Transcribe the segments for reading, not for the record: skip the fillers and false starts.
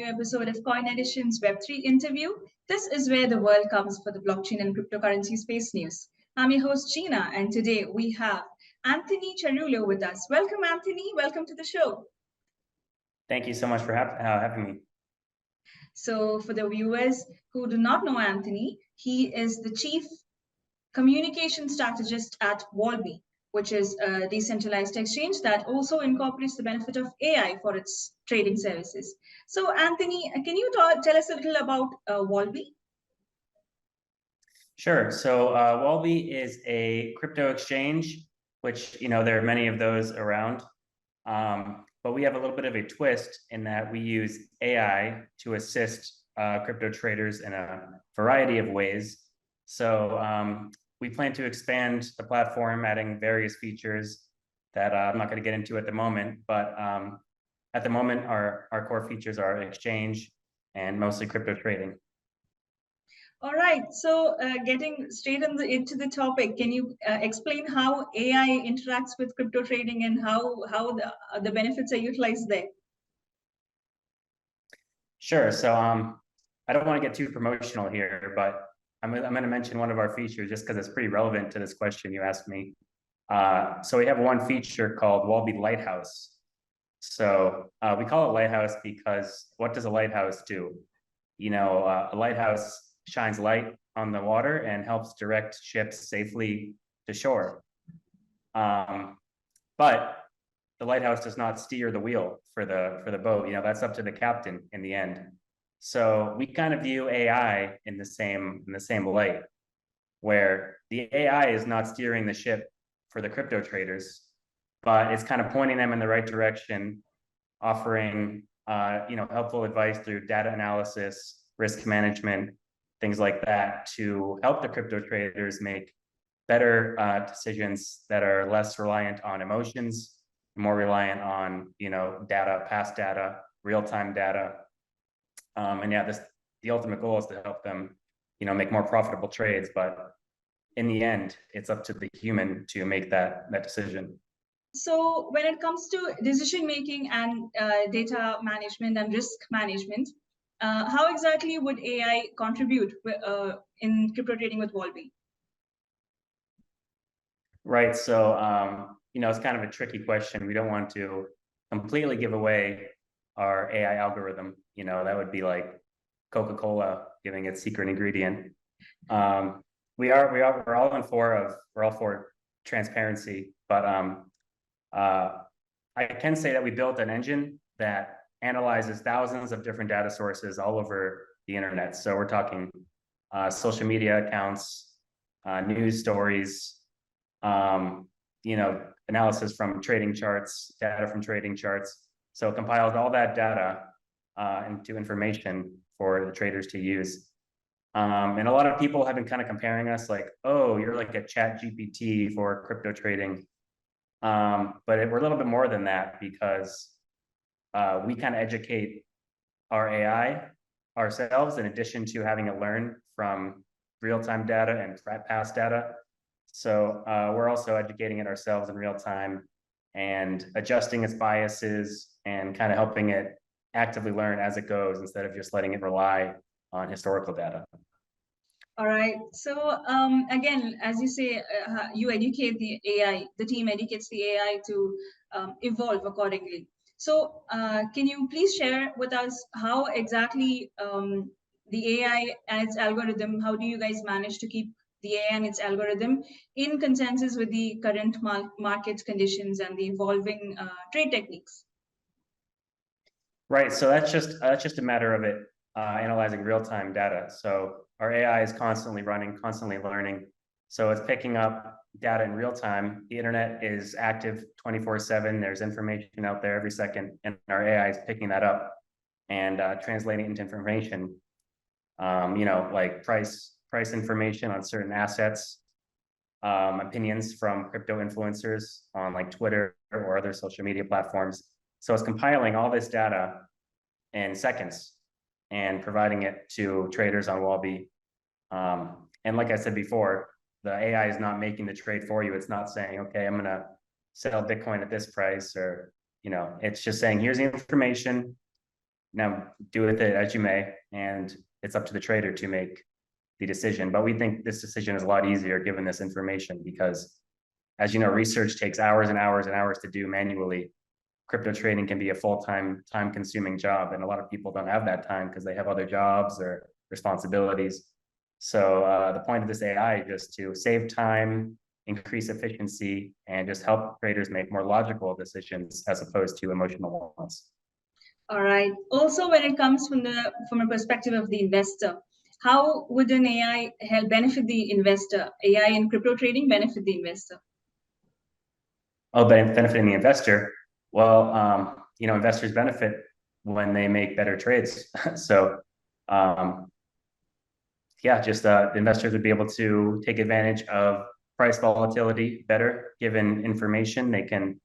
new episode of Coin Edition's Web3 interview. This is where the world comes for the blockchain and cryptocurrency space news. I'm your host, Gina, and today we have Anthony Cerullo with us. Welcome, Anthony. Welcome to the show. Thank you so much for having me. So, for the viewers who do not know Anthony, he is the Chief Communication Strategist at Walbi, which is a decentralized exchange that also incorporates the benefit of AI for its trading services. So, Anthony, can you tell us a little about Walbi? Sure. So, Walbi is a crypto exchange, which there are many of those around. But we have a little bit of a twist in that we use AI to assist crypto traders in a variety of ways. So we plan to expand the platform, adding various features that I'm not going to get into at the moment. But at the moment, our core features are exchange and mostly crypto trading. All right. So getting straight into the topic, can you explain how AI interacts with crypto trading and how the benefits are utilized there? Sure. So I don't want to get too promotional here, but I'm going to mention one of our features just because it's pretty relevant to this question you asked me. So we have one feature called Walbi Lighthouse. So we call it Lighthouse because what does a lighthouse do? A lighthouse shines light on the water and helps direct ships safely to shore. But the lighthouse does not steer the wheel for the boat. That's up to the captain in the end. So we kind of view AI in the same light, where the AI is not steering the ship for the crypto traders, but it's kind of pointing them in the right direction, offering helpful advice through data analysis, risk management, things like that, to help the crypto traders make better decisions that are less reliant on emotions, more reliant on data, past data, real-time data. And yeah, the ultimate goal is to help them make more profitable trades, but in the end, it's up to the human to make that decision. So when it comes to decision making and data management and risk management, how exactly would AI contribute in crypto trading with Walbi? Right. So it's kind of a tricky question. We don't want to completely give away our AI algorithm. That would be like Coca-Cola giving its secret ingredient. We're all for transparency, but I can say that we built an engine that analyzes thousands of different data sources all over the internet. So we're talking social media accounts, news stories, analysis from trading charts, data from trading charts. So it compiles all that data into information for the traders to use. And a lot of people have been kind of comparing us like, oh, you're like a chat GPT for crypto trading. But we're a little bit more than that because we kind of educate our AI ourselves in addition to having it learn from real-time data and past data. So we're also educating it ourselves in real time and adjusting its biases and kind of helping it actively learn as it goes instead of just letting it rely on historical data. All right. So again, as you say, you educate the AI, the team educates the AI to evolve accordingly. So can you please share with us how exactly the AI and its algorithm, how do you guys manage to keep the AI and its algorithm in consensus with the current market conditions and the evolving trade techniques? Right. So that's just a matter of it analyzing real-time data. So our AI is constantly running, constantly learning. So it's picking up data in real time. The internet is active 24/7. There's information out there every second, and our AI is picking that up and translating it into information. Like price information on certain assets, opinions from crypto influencers on like Twitter or other social media platforms. So it's compiling all this data in seconds and providing it to traders on Walbi. And like I said before, the AI is not making the trade for you. It's not saying, okay, I'm going to sell Bitcoin at this price, or, it's just saying, here's the information. Now, do with it as you may, and it's up to the trader to make the decision. But we think this decision is a lot easier given this information because, as you know, research takes hours and hours and hours to do manually. Crypto trading can be a full-time, time-consuming job, and a lot of people don't have that time because they have other jobs or responsibilities. So the point of this AI is just to save time, increase efficiency, and just help traders make more logical decisions as opposed to emotional ones. All right. Also, when it comes from a perspective of the investor, how would an AI help benefit the investor? AI in crypto trading benefit the investor? Oh, benefiting the investor. Well, investors benefit when they make better trades. So, the investors would be able to take advantage of price volatility better, given information. They can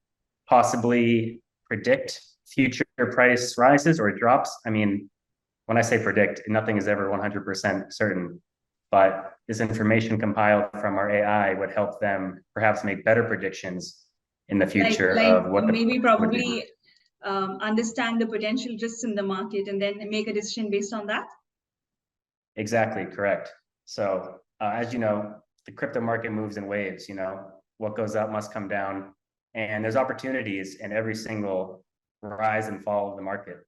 possibly predict future price rises or drops. I mean, when I say predict, nothing is ever 100% certain, but this information compiled from our AI would help them perhaps make better predictions in the future of what the maybe would be. probably understand the potential risks in the market and then make a decision based on that. Exactly, correct. So as you know, the crypto market moves in waves. What goes up must come down, and there's opportunities in every single rise and fall of the market.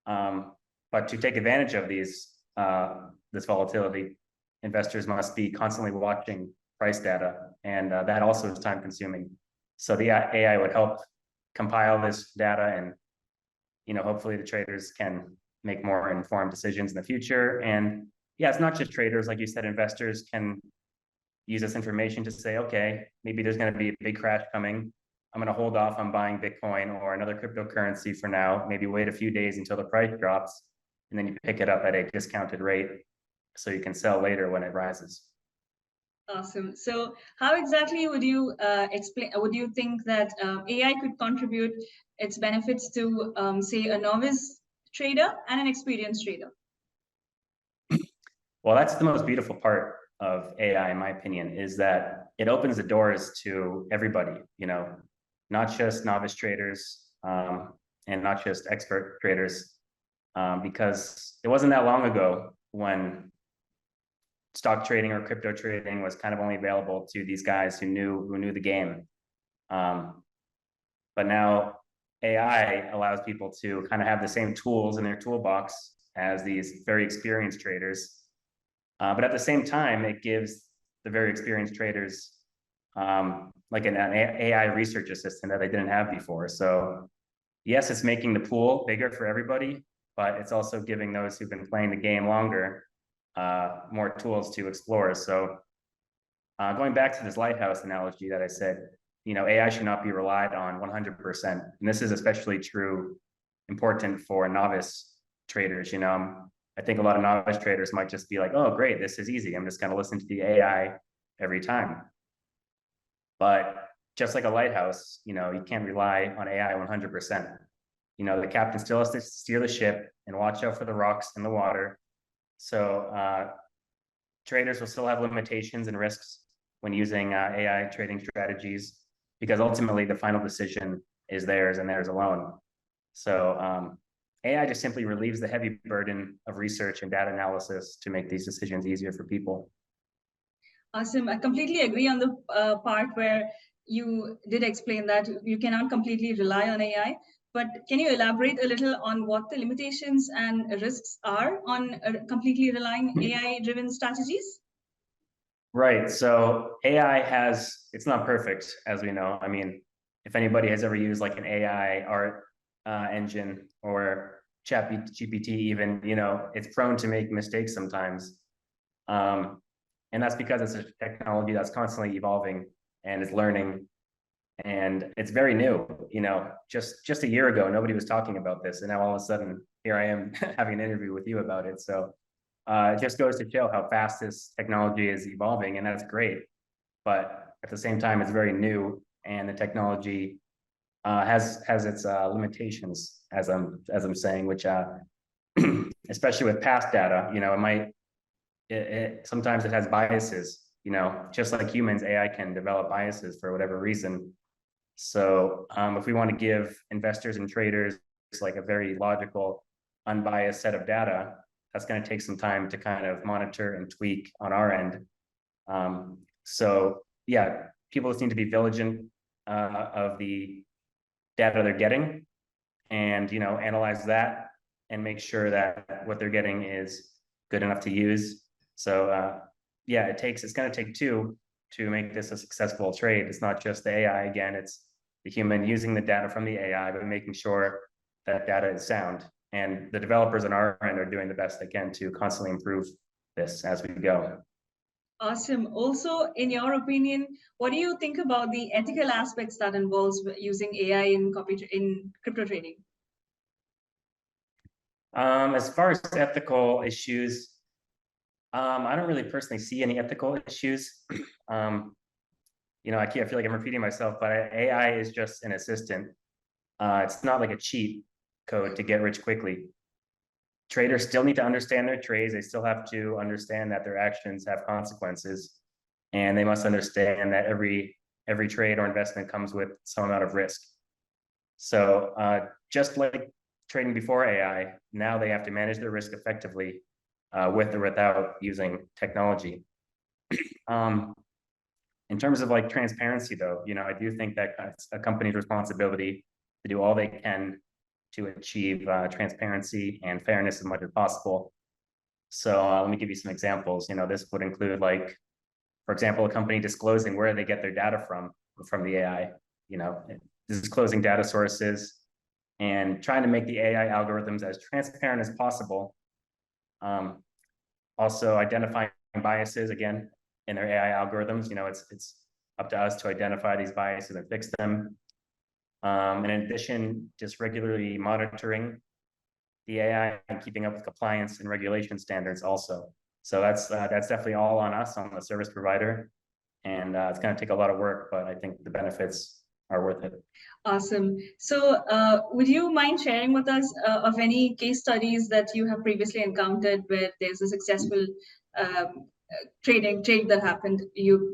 But to take advantage of this volatility, investors must be constantly watching price data, and that also is time consuming. So the AI would help compile this data, and hopefully the traders can make more informed decisions in the future. And yeah, it's not just traders, like you said, investors can use this information to say, okay, maybe there's going to be a big crash coming. I'm going to hold off on buying Bitcoin or another cryptocurrency for now, maybe wait a few days until the price drops, and then you pick it up at a discounted rate so you can sell later when it rises. Awesome. So how exactly would you explain, would you think that AI could contribute its benefits to, say, a novice trader and an experienced trader? Well, that's the most beautiful part of AI, in my opinion, is that it opens the doors to everybody, not just novice traders and not just expert traders, because it wasn't that long ago when stock trading or crypto trading was kind of only available to these guys who knew the game. But now AI allows people to kind of have the same tools in their toolbox as these very experienced traders. But at the same time, it gives the very experienced traders like an AI research assistant that they didn't have before. So yes, it's making the pool bigger for everybody, but it's also giving those who've been playing the game longer more tools to explore. So going back to this lighthouse analogy that I said, AI should not be relied on 100%. And this is especially important for novice traders. I think a lot of novice traders might just be like, oh, great, this is easy. I'm just going to listen to the AI every time. But just like a lighthouse, you can't rely on AI 100%. The captain still has to steer the ship and watch out for the rocks in the water. So traders will still have limitations and risks when using AI trading strategies, because ultimately the final decision is theirs and theirs alone. So AI just simply relieves the heavy burden of research and data analysis to make these decisions easier for people. Awesome. I completely agree on the part where you did explain that you cannot completely rely on AI. But can you elaborate a little on what the limitations and risks are on completely relying AI-driven strategies? Right. So AI it's not perfect, as we know. I mean, if anybody has ever used like an AI art engine or ChatGPT even, it's prone to make mistakes sometimes. And that's because it's a technology that's constantly evolving and is learning. And it's very new. Just a year ago, nobody was talking about this. And now all of a sudden, here I am having an interview with you about it. So it just goes to show how fast this technology is evolving, and that's great. But at the same time, it's very new, and the technology has its limitations, as I'm saying, which especially with past data, sometimes it has biases. Just like humans, AI can develop biases for whatever reason. So if we want to give investors and traders like a very logical unbiased set of data, that's going to take some time to kind of monitor and tweak on our end. So yeah, people just need to be vigilant of the data they're getting, and analyze that and make sure that what they're getting is good enough to use. So yeah, it's going to take two to make this a successful trade. It's not just the AI again, it's the human using the data from the AI, but making sure that data is sound. And the developers on our end are doing the best they can to constantly improve this as we go. Awesome. Also, in your opinion, what do you think about the ethical aspects that involves using AI in crypto trading? As far as ethical issues, I don't really personally see any ethical issues. I feel like I'm repeating myself, but AI is just an assistant. It's not like a cheat code to get rich quickly. Traders still need to understand their trades. They still have to understand that their actions have consequences, and they must understand that every trade or investment comes with some amount of risk. So just like trading before AI, now they have to manage their risk effectively with or without using technology. In terms of like transparency, though, I do think that it's a company's responsibility to do all they can to achieve transparency and fairness as much as possible. So let me give you some examples. This would include, like, for example, a company disclosing where they get their data from the AI, disclosing data sources and trying to make the AI algorithms as transparent as possible. Also identifying biases, again, in their AI algorithms. It's up to us to identify these biases and fix them. And in addition, just regularly monitoring the AI and keeping up with compliance and regulation standards also. So that's definitely all on us, on the service provider. And it's going to take a lot of work, but I think the benefits are worth it. Awesome. So would you mind sharing with us of any case studies that you have previously encountered where there's a successful trade that happened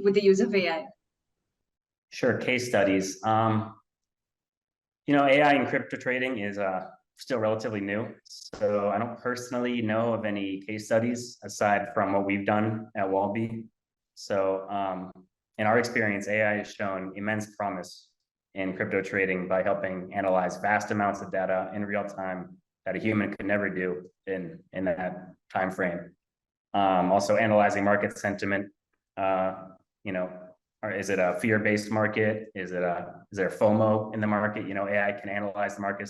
with the use of AI? Sure, case studies. AI in crypto trading is still relatively new. So I don't personally know of any case studies aside from what we've done at Walbi. So in our experience, AI has shown immense promise in crypto trading by helping analyze vast amounts of data in real time that a human could never do in that time frame. Also analyzing market sentiment, or is it a fear-based market? Is there FOMO in the market? AI can analyze the market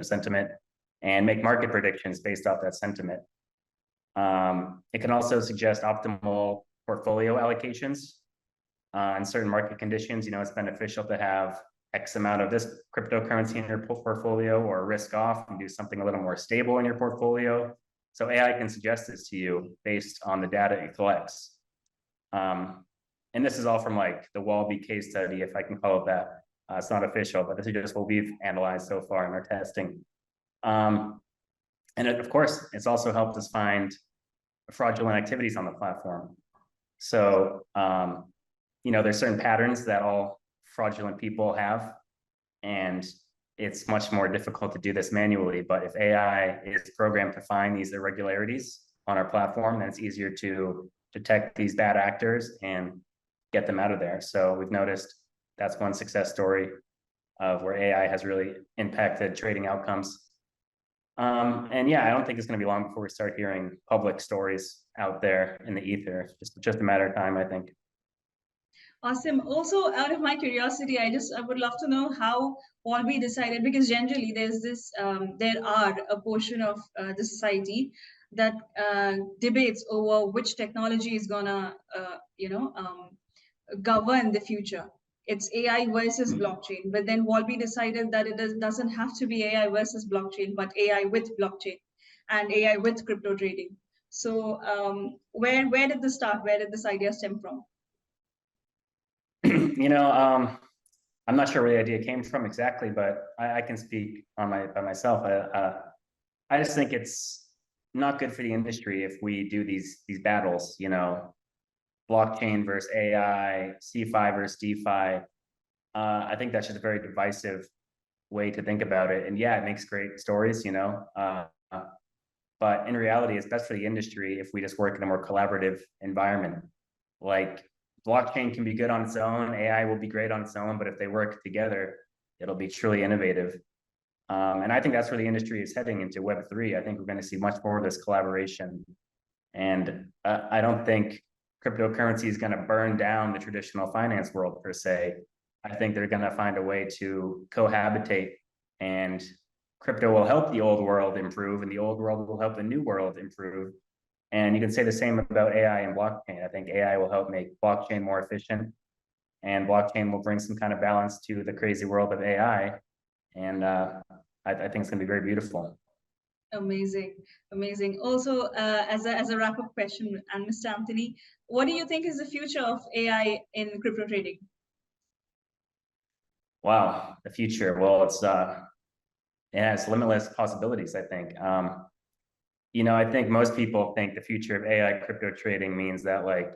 sentiment and make market predictions based off that sentiment. It can also suggest optimal portfolio allocations in certain market conditions. It's beneficial to have X amount of this cryptocurrency in your portfolio, or risk off and do something a little more stable in your portfolio. So AI can suggest this to you based on the data it collects. And this is all from like the Walbi case study, if I can call it that. It's not official, but this is just what we've analyzed so far in our testing. And of course, it's also helped us find fraudulent activities on the platform. So, there's certain patterns that all fraudulent people have, and it's much more difficult to do this manually. But if AI is programmed to find these irregularities on our platform, then it's easier to detect these bad actors and get them out of there. So we've noticed that's one success story of where AI has really impacted trading outcomes. And yeah, I don't think it's going to be long before we start hearing public stories out there in the ether. Just a matter of time, I think. Awesome. Also, out of my curiosity, I would love to know how Walbi decided, because generally there are a portion of the society that debates over which technology is gonna, govern the future. It's AI versus blockchain, but then Walbi decided that it doesn't have to be AI versus blockchain, but AI with blockchain and AI with crypto trading. So where did this start? Where did this idea stem from? I'm not sure where the idea came from exactly, but I can speak by myself. I just think it's not good for the industry if we do these battles, blockchain versus AI, CeFi versus DeFi. I think that's just a very divisive way to think about it. And yeah, it makes great stories, But in reality, it's best for the industry if we just work in a more collaborative environment. Like blockchain can be good on its own, AI will be great on its own, but if they work together, it'll be truly innovative. And I think that's where the industry is heading into Web3. I think we're going to see much more of this collaboration. And I don't think cryptocurrency is going to burn down the traditional finance world per se. I think they're going to find a way to cohabitate, and crypto will help the old world improve, and the old world will help the new world improve. And you can say the same about AI and blockchain. I think AI will help make blockchain more efficient, and blockchain will bring some kind of balance to the crazy world of AI. And I think it's going to be very beautiful. Amazing, amazing. Also, as a wrap-up question, and Mr. Anthony, what do you think is the future of AI in crypto trading? Wow, the future. Well, it has limitless possibilities, I think. I think most people think the future of AI crypto trading means that, like,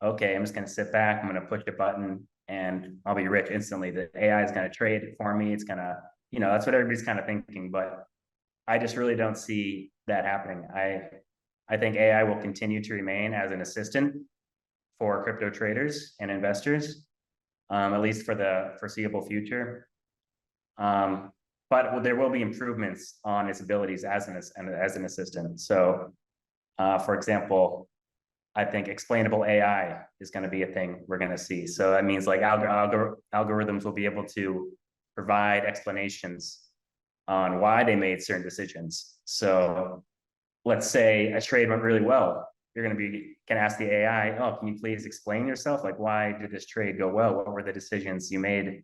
okay, I'm just going to sit back, I'm going to push a button, and I'll be rich instantly. The AI is going to trade for me. It's going to, that's what everybody's kind of thinking. But I just really don't see that happening. I think AI will continue to remain as an assistant for crypto traders and investors, at least for the foreseeable future. But there will be improvements on its abilities as an assistant. So, for example, I think explainable AI is going to be a thing we're going to see. So that means like algorithms will be able to provide explanations on why they made certain decisions. So let's say a trade went really well. You're going to ask the AI, oh, can you please explain yourself? Like, why did this trade go well? What were the decisions you made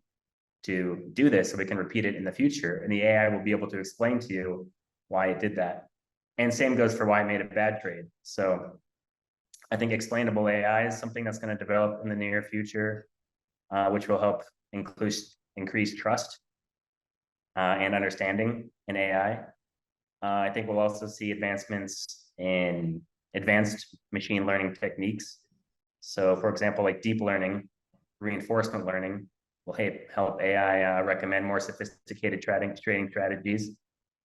to do this so we can repeat it in the future? And the AI will be able to explain to you why it did that. And same goes for why it made a bad trade. So I think explainable AI is something that's going to develop in the near future, which will help increase trust and understanding in AI. I think we'll also see advancements in advanced machine learning techniques. So for example, like deep learning, reinforcement learning will help AI recommend more sophisticated trading strategies.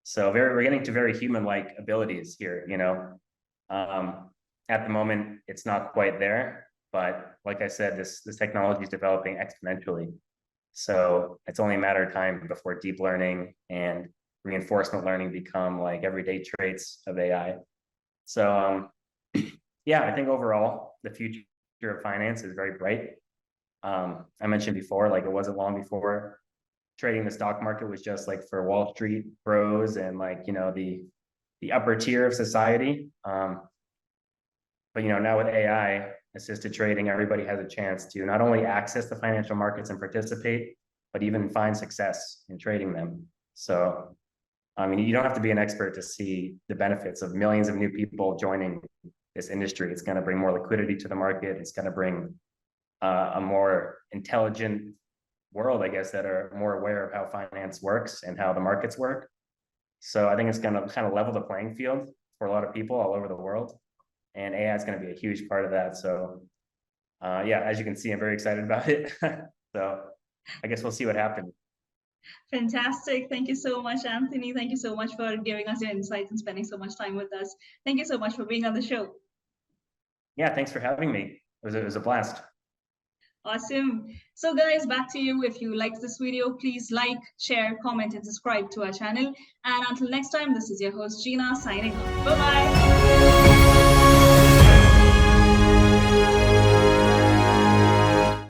So we're getting to very human-like abilities here, At the moment, it's not quite there, but like I said, this technology is developing exponentially. So it's only a matter of time before deep learning and reinforcement learning become like everyday traits of AI. So yeah, I think overall, the future of finance is very bright. I mentioned before, like it wasn't long before trading the stock market was just like for Wall Street pros and like, the upper tier of society. But now with AI assisted trading, everybody has a chance to not only access the financial markets and participate, but even find success in trading them. So, I mean, you don't have to be an expert to see the benefits of millions of new people joining this industry. It's going to bring more liquidity to the market. It's going to bring a more intelligent world, I guess, that are more aware of how finance works and how the markets work. So I think it's going to kind of level the playing field for a lot of people all over the world. And AI is going to be a huge part of that. So yeah, as you can see, I'm very excited about it. So I guess we'll see what happens. Fantastic. Thank you so much, Anthony. Thank you so much for giving us your insights and spending so much time with us. Thank you so much for being on the show. Yeah, thanks for having me. It was a blast. Awesome. So guys, back to you. If you liked this video, please like, share, comment, and subscribe to our channel. And until next time, this is your host, Gina, signing off. Bye-bye.